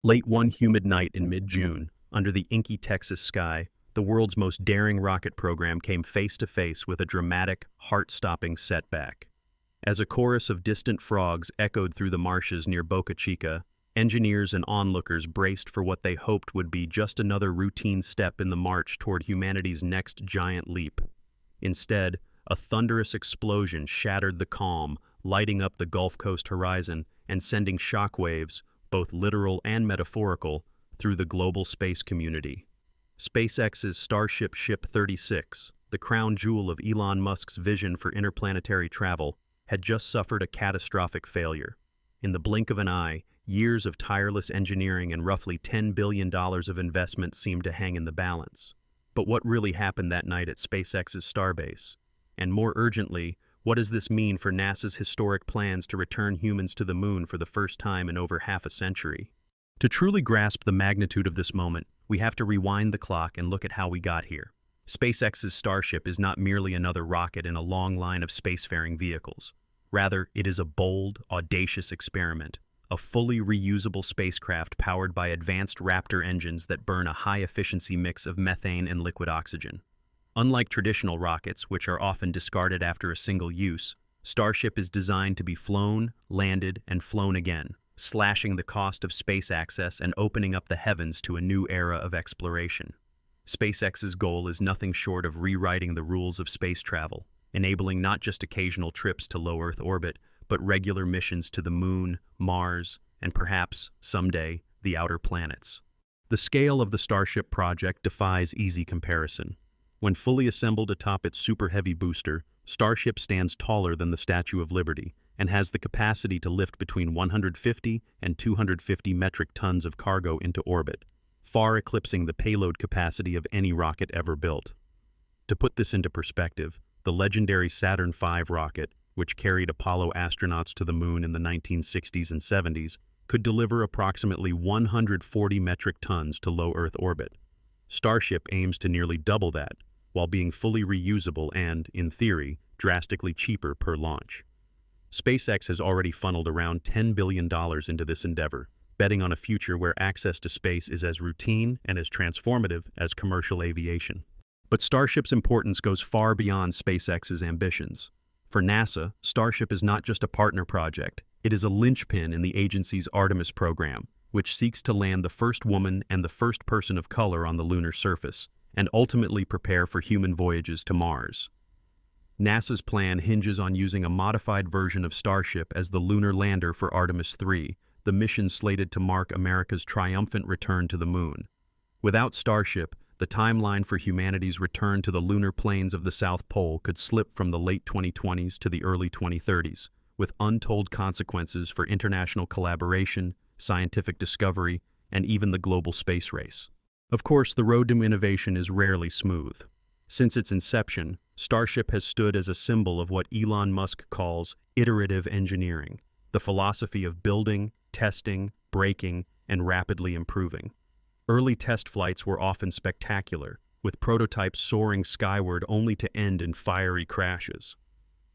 Late one humid night in mid-June, under the inky Texas sky, the world's most daring rocket program came face to face with a dramatic, heart-stopping setback. As a chorus of distant frogs echoed through the marshes near Boca Chica, engineers and onlookers braced for what they hoped would be just another routine step in the march toward humanity's next giant leap. Instead, a thunderous explosion shattered the calm, lighting up the Gulf Coast horizon and sending shockwaves, both literal and metaphorical, through the global space community. SpaceX's Starship Ship 36, the crown jewel of Elon Musk's vision for interplanetary travel, had just suffered a catastrophic failure. In the blink of an eye, years of tireless engineering and roughly $10 billion of investment seemed to hang in the balance. But what really happened that night at SpaceX's Starbase? And more urgently, what does this mean for NASA's historic plans to return humans to the moon for the first time in over half a century? To truly grasp the magnitude of this moment, we have to rewind the clock and look at how we got here. SpaceX's Starship is not merely another rocket in a long line of spacefaring vehicles. Rather, it is a bold, audacious experiment, a fully reusable spacecraft powered by advanced Raptor engines that burn a high-efficiency mix of methane and liquid oxygen. Unlike traditional rockets, which are often discarded after a single use, Starship is designed to be flown, landed, and flown again, slashing the cost of space access and opening up the heavens to a new era of exploration. SpaceX's goal is nothing short of rewriting the rules of space travel, enabling not just occasional trips to low Earth orbit, but regular missions to the Moon, Mars, and perhaps, someday, the outer planets. The scale of the Starship project defies easy comparison. When fully assembled atop its super-heavy booster, Starship stands taller than the Statue of Liberty and has the capacity to lift between 150 and 250 metric tons of cargo into orbit, far eclipsing the payload capacity of any rocket ever built. To put this into perspective, the legendary Saturn V rocket, which carried Apollo astronauts to the moon in the 1960s and 70s, could deliver approximately 140 metric tons to low Earth orbit. Starship aims to nearly double that, while being fully reusable and, in theory, drastically cheaper per launch. SpaceX has already funneled around $10 billion into this endeavor, betting on a future where access to space is as routine and as transformative as commercial aviation. But Starship's importance goes far beyond SpaceX's ambitions. For NASA, Starship is not just a partner project, it is a linchpin in the agency's Artemis program, which seeks to land the first woman and the first person of color on the lunar surface, and ultimately prepare for human voyages to Mars. NASA's plan hinges on using a modified version of Starship as the lunar lander for Artemis 3, the mission slated to mark America's triumphant return to the moon. Without Starship, the timeline for humanity's return to the lunar plains of the South Pole could slip from the late 2020s to the early 2030s, with untold consequences for international collaboration, scientific discovery, and even the global space race. Of course, the road to innovation is rarely smooth. Since its inception, Starship has stood as a symbol of what Elon Musk calls iterative engineering, the philosophy of building, testing, breaking, and rapidly improving. Early test flights were often spectacular, with prototypes soaring skyward only to end in fiery crashes.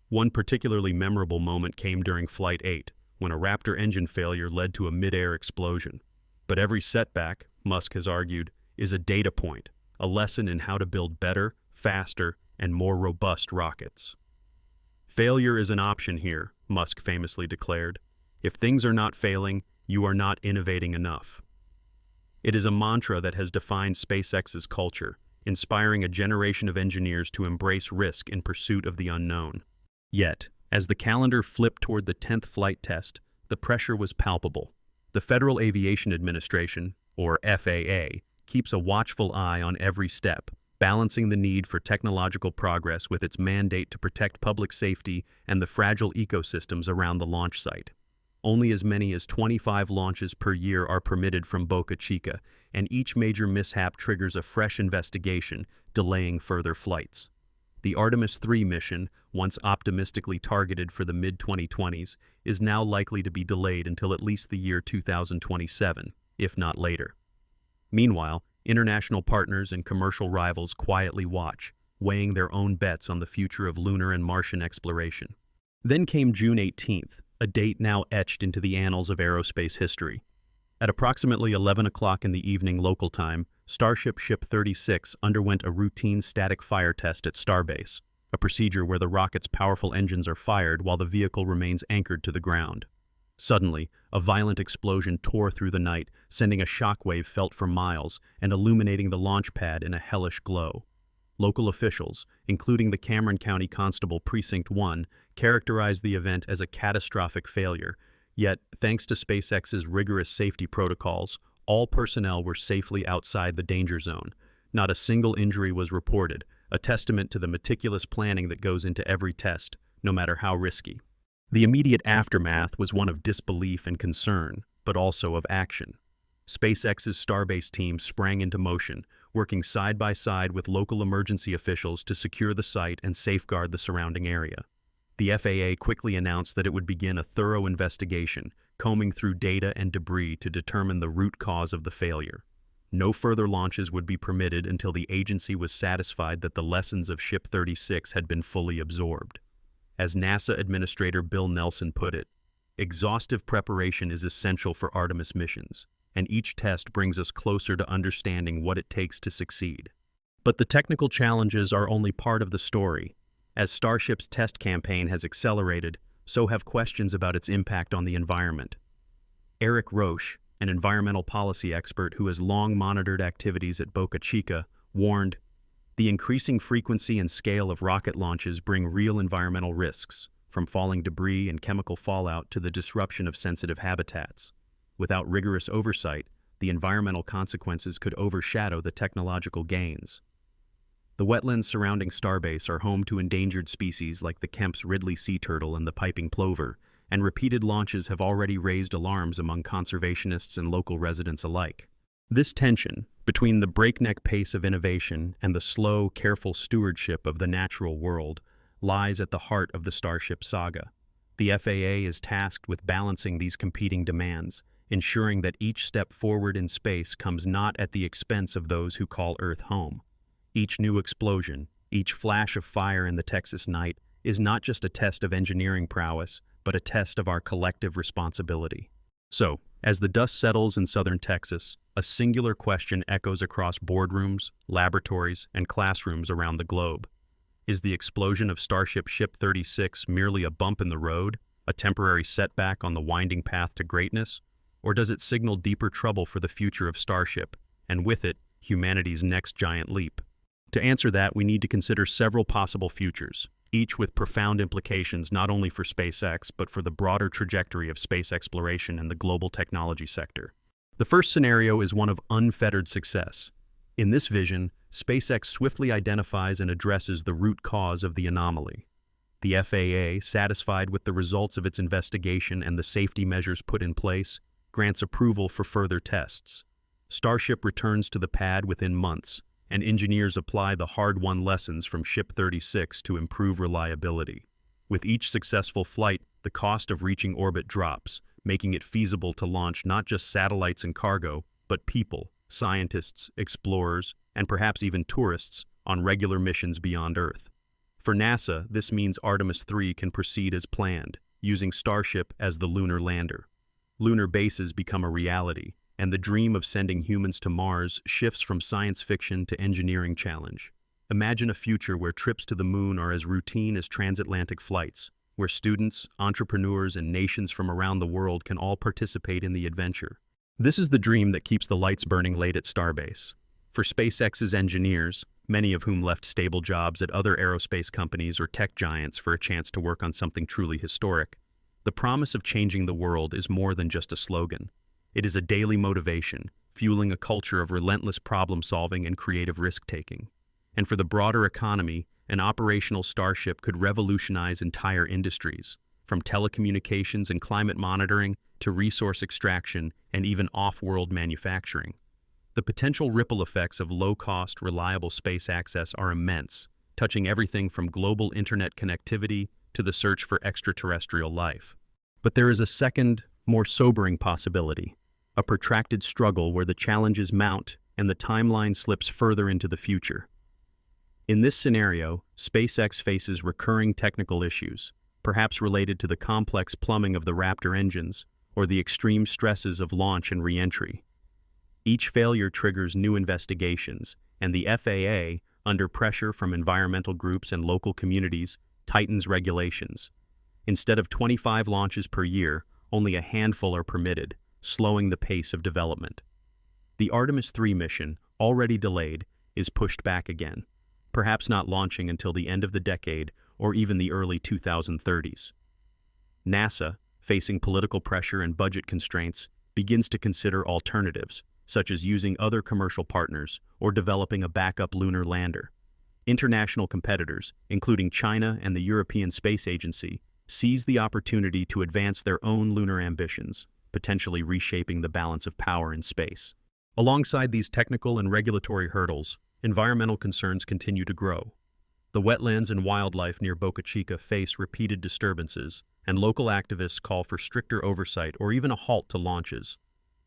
One particularly memorable moment came during Flight 8, when a Raptor engine failure led to a mid-air explosion. But every setback, Musk has argued, is a data point, a lesson in how to build better, faster, and more robust rockets. Failure is an option here, Musk famously declared. If things are not failing, you are not innovating enough. It is a mantra that has defined SpaceX's culture, inspiring a generation of engineers to embrace risk in pursuit of the unknown. Yet, as the calendar flipped toward the 10th flight test, the pressure was palpable. The Federal Aviation Administration, or FAA, keeps a watchful eye on every step, balancing the need for technological progress with its mandate to protect public safety and the fragile ecosystems around the launch site. Only as many as 25 launches per year are permitted from Boca Chica, and each major mishap triggers a fresh investigation, delaying further flights. The Artemis 3 mission, once optimistically targeted for the mid-2020s, is now likely to be delayed until at least the year 2027, if not later. Meanwhile, international partners and commercial rivals quietly watch, weighing their own bets on the future of lunar and Martian exploration. Then came June 18th, a date now etched into the annals of aerospace history. At approximately 11 o'clock in the evening local time, Starship Ship 36 underwent a routine static fire test at Starbase, a procedure where the rocket's powerful engines are fired while the vehicle remains anchored to the ground. Suddenly, a violent explosion tore through the night, sending a shockwave felt for miles and illuminating the launch pad in a hellish glow. Local officials, including the Cameron County Constable Precinct 1, characterized the event as a catastrophic failure. Yet, thanks to SpaceX's rigorous safety protocols, all personnel were safely outside the danger zone. Not a single injury was reported, a testament to the meticulous planning that goes into every test, no matter how risky. The immediate aftermath was one of disbelief and concern, but also of action. SpaceX's Starbase team sprang into motion, working side by side with local emergency officials to secure the site and safeguard the surrounding area. The FAA quickly announced that it would begin a thorough investigation, combing through data and debris to determine the root cause of the failure. No further launches would be permitted until the agency was satisfied that the lessons of Ship 36 had been fully absorbed. As NASA Administrator Bill Nelson put it, exhaustive preparation is essential for Artemis missions, and each test brings us closer to understanding what it takes to succeed. But the technical challenges are only part of the story. As Starship's test campaign has accelerated, so have questions about its impact on the environment. Eric Roche, an environmental policy expert who has long monitored activities at Boca Chica, warned, "The increasing frequency and scale of rocket launches bring real environmental risks, from falling debris and chemical fallout to the disruption of sensitive habitats. Without rigorous oversight, the environmental consequences could overshadow the technological gains." The wetlands surrounding Starbase are home to endangered species like the Kemp's Ridley sea turtle and the piping plover, and repeated launches have already raised alarms among conservationists and local residents alike. This tension between the breakneck pace of innovation and the slow, careful stewardship of the natural world lies at the heart of the Starship saga. The FAA is tasked with balancing these competing demands, ensuring that each step forward in space comes not at the expense of those who call Earth home. Each new explosion, each flash of fire in the Texas night is not just a test of engineering prowess, but a test of our collective responsibility. So, as the dust settles in southern Texas, a singular question echoes across boardrooms, laboratories, and classrooms around the globe. Is the explosion of Starship Ship 36 merely a bump in the road, a temporary setback on the winding path to greatness, or does it signal deeper trouble for the future of Starship, and with it, humanity's next giant leap? To answer that, we need to consider several possible futures, each with profound implications not only for SpaceX, but for the broader trajectory of space exploration and the global technology sector. The first scenario is one of unfettered success. In this vision, SpaceX swiftly identifies and addresses the root cause of the anomaly. The FAA, satisfied with the results of its investigation and the safety measures put in place, grants approval for further tests. Starship returns to the pad within months, and engineers apply the hard-won lessons from Ship 36 to improve reliability. With each successful flight, the cost of reaching orbit drops, making it feasible to launch not just satellites and cargo, but people, scientists, explorers, and perhaps even tourists on regular missions beyond Earth. For NASA, this means Artemis 3 can proceed as planned, using Starship as the lunar lander. Lunar bases become a reality, and the dream of sending humans to Mars shifts from science fiction to engineering challenge. Imagine a future where trips to the moon are as routine as transatlantic flights, where students, entrepreneurs, and nations from around the world can all participate in the adventure. This is the dream that keeps the lights burning late at Starbase. For SpaceX's engineers, many of whom left stable jobs at other aerospace companies or tech giants for a chance to work on something truly historic, the promise of changing the world is more than just a slogan. It is a daily motivation, fueling a culture of relentless problem-solving and creative risk-taking. And for the broader economy, an operational Starship could revolutionize entire industries, from telecommunications and climate monitoring to resource extraction and even off-world manufacturing. The potential ripple effects of low-cost, reliable space access are immense, touching everything from global internet connectivity to the search for extraterrestrial life. But there is a second, more sobering possibility. A protracted struggle where the challenges mount and the timeline slips further into the future. In this scenario, SpaceX faces recurring technical issues, perhaps related to the complex plumbing of the Raptor engines, or the extreme stresses of launch and re-entry. Each failure triggers new investigations, and the FAA, under pressure from environmental groups and local communities, tightens regulations. Instead of 25 launches per year, only a handful are permitted, slowing the pace of development. The Artemis 3 mission, already delayed, is pushed back again, perhaps not launching until the end of the decade or even the early 2030s. NASA, facing political pressure and budget constraints, begins to consider alternatives, such as using other commercial partners or developing a backup lunar lander. International competitors, including China and the European Space Agency, seize the opportunity to advance their own lunar ambitions, potentially reshaping the balance of power in space. Alongside these technical and regulatory hurdles, environmental concerns continue to grow. The wetlands and wildlife near Boca Chica face repeated disturbances, and local activists call for stricter oversight or even a halt to launches.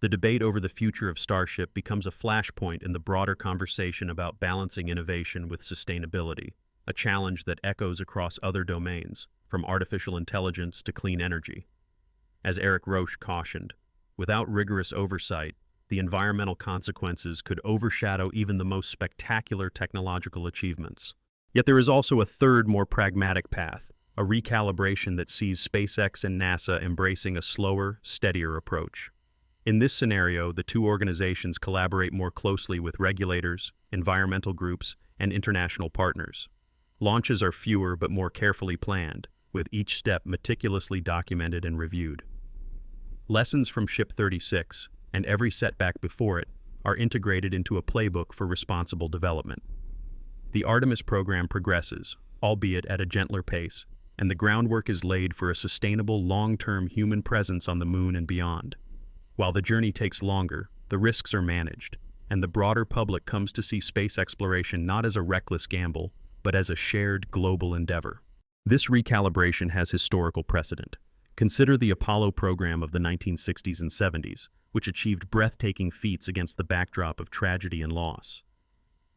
The debate over the future of Starship becomes a flashpoint in the broader conversation about balancing innovation with sustainability, a challenge that echoes across other domains, from artificial intelligence to clean energy. As Eric Roche cautioned, without rigorous oversight, the environmental consequences could overshadow even the most spectacular technological achievements. Yet there is also a third, more pragmatic path, a recalibration that sees SpaceX and NASA embracing a slower, steadier approach. In this scenario, the two organizations collaborate more closely with regulators, environmental groups, and international partners. Launches are fewer but more carefully planned, with each step meticulously documented and reviewed. Lessons from Ship 36, and every setback before it, are integrated into a playbook for responsible development. The Artemis program progresses, albeit at a gentler pace, and the groundwork is laid for a sustainable long-term human presence on the moon and beyond. While the journey takes longer, the risks are managed, and the broader public comes to see space exploration not as a reckless gamble, but as a shared global endeavor. This recalibration has historical precedent. Consider the Apollo program of the 1960s and 70s, which achieved breathtaking feats against the backdrop of tragedy and loss.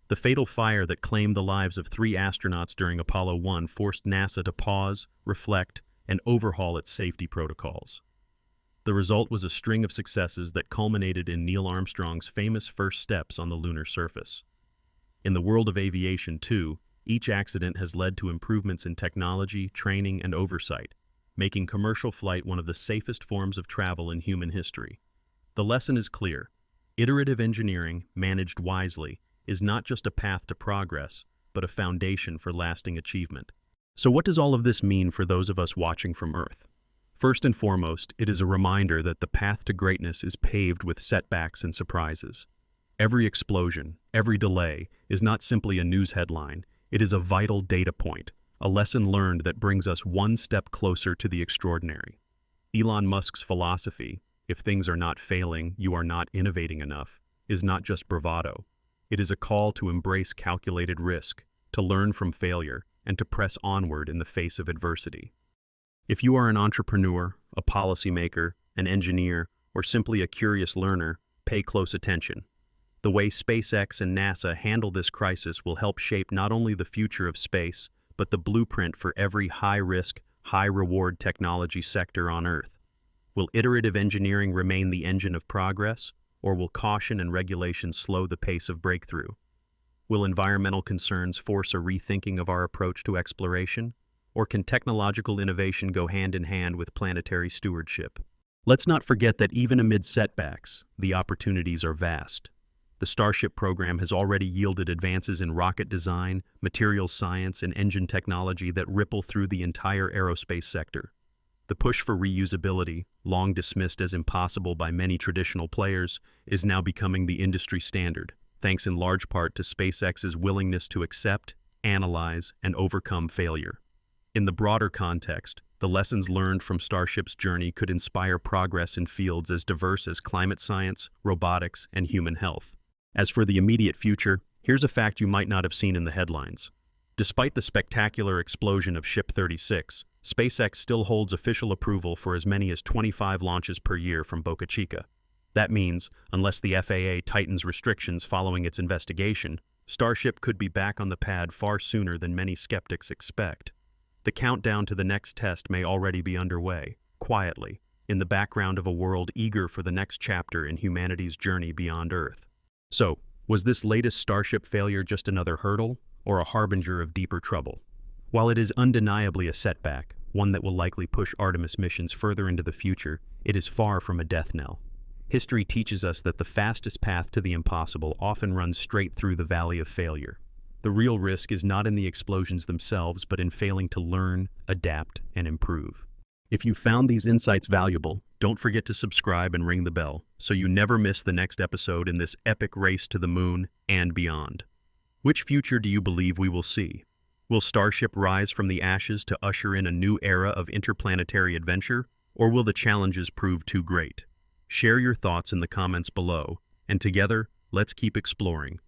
The fatal fire that claimed the lives of 3 astronauts during Apollo 1 forced NASA to pause, reflect, and overhaul its safety protocols. The result was a string of successes that culminated in Neil Armstrong's famous first steps on the lunar surface. In the world of aviation, too, each accident has led to improvements in technology, training, and oversight, making commercial flight one of the safest forms of travel in human history. The lesson is clear. Iterative engineering, managed wisely, is not just a path to progress, but a foundation for lasting achievement. So what does all of this mean for those of us watching from Earth? First and foremost, it is a reminder that the path to greatness is paved with setbacks and surprises. Every explosion, every delay, is not simply a news headline. It is a vital data point, a lesson learned that brings us one step closer to the extraordinary. Elon Musk's philosophy, "If things are not failing, you are not innovating enough," is not just bravado. It is a call to embrace calculated risk, to learn from failure, and to press onward in the face of adversity. If you are an entrepreneur, a policymaker, an engineer, or simply a curious learner, pay close attention. The way SpaceX and NASA handle this crisis will help shape not only the future of space, but the blueprint for every high-risk, high-reward technology sector on Earth. Will iterative engineering remain the engine of progress, or will caution and regulation slow the pace of breakthrough? Will environmental concerns force a rethinking of our approach to exploration, or can technological innovation go hand in hand with planetary stewardship? Let's not forget that even amid setbacks, the opportunities are vast. The Starship program has already yielded advances in rocket design, materials science, and engine technology that ripple through the entire aerospace sector. The push for reusability, long dismissed as impossible by many traditional players, is now becoming the industry standard, thanks in large part to SpaceX's willingness to accept, analyze, and overcome failure. In the broader context, the lessons learned from Starship's journey could inspire progress in fields as diverse as climate science, robotics, and human health. As for the immediate future, here's a fact you might not have seen in the headlines. Despite the spectacular explosion of Ship 36, SpaceX still holds official approval for as many as 25 launches per year from Boca Chica. That means, unless the FAA tightens restrictions following its investigation, Starship could be back on the pad far sooner than many skeptics expect. The countdown to the next test may already be underway, quietly, in the background of a world eager for the next chapter in humanity's journey beyond Earth. So, was this latest Starship failure just another hurdle, or a harbinger of deeper trouble? While it is undeniably a setback, one that will likely push Artemis missions further into the future, it is far from a death knell. History teaches us that the fastest path to the impossible often runs straight through the valley of failure. The real risk is not in the explosions themselves, but in failing to learn, adapt, and improve. If you found these insights valuable, don't forget to subscribe and ring the bell so you never miss the next episode in this epic race to the moon and beyond. Which future do you believe we will see? Will Starship rise from the ashes to usher in a new era of interplanetary adventure, or will the challenges prove too great? Share your thoughts in the comments below, and together, let's keep exploring.